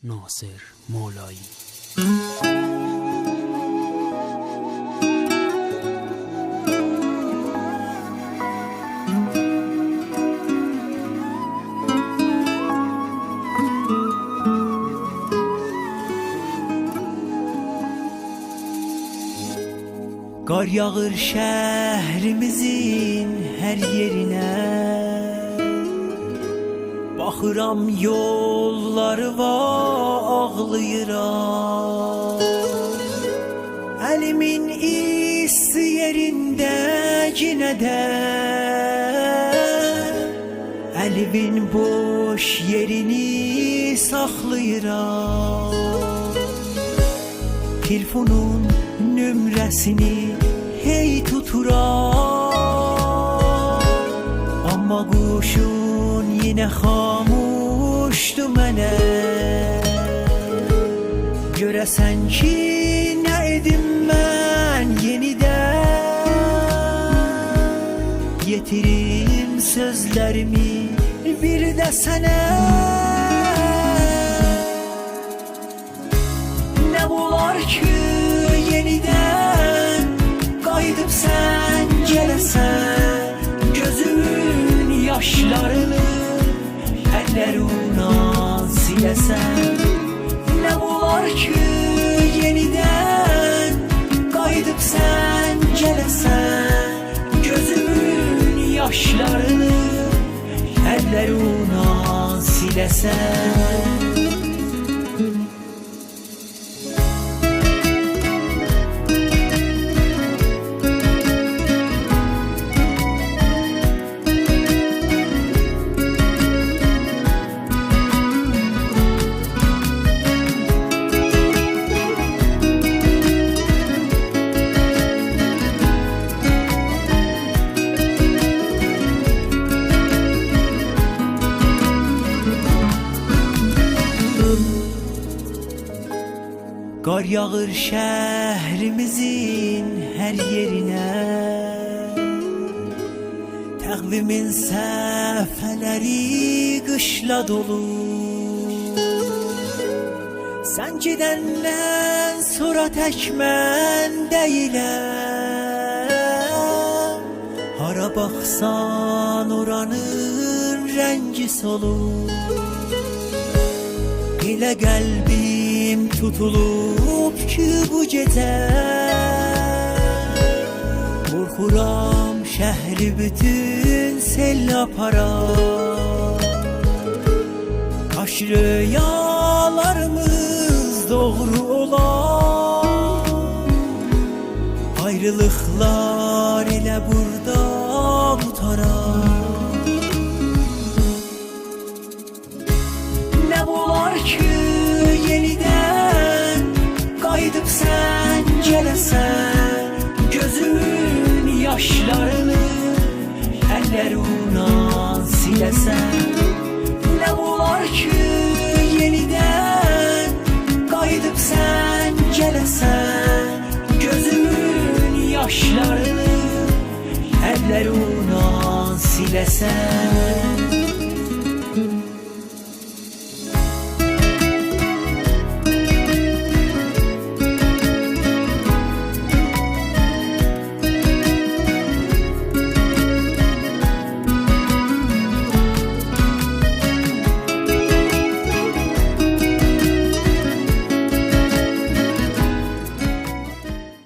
ناصر مولایی. Qar yağır şəhrimizin hər yerinə, baxıram yolları var ağlayıram. Əlimin isti yerində yenə də, əlimin boş yerini saxlayıram. Telefonun nömrəsini hey tuturam, amma quşun yenə xamuşdu mənə. Görəsən ki, nə edim mən yenidən, yetirim sözlərimi bir də sənə. Nə olar ki, yeniden qayıdıb sən gələsən, gözümün yaşlarını əllərinlə siləsən. Nə olar ki, yeniden qayıdıb sən gələsən, gözümün yaşlarını əllərinlə siləsən. Qar yağır şəhrimizin hər yerinə, təqvimin səhifələri qışla dolu. Sən gedəndən sonra tək mən deyiləm, hara baxsan oranın rəngi solur. Elə qəlbim tutulub ki bu gecə, qorxuram şəhri bütün sel aparar. Kaş rüyalarımız doğru olar, ayrılıqlar elə burada qutarar. Nə olar ki, yeniden qayıdıb sən gələsən, gözümün yaşlarını əllərinlə siləsən. Nə olar ki, yeniden qayıdıb sən gələsən, gözümün yaşlarını əllərinlə siləsən.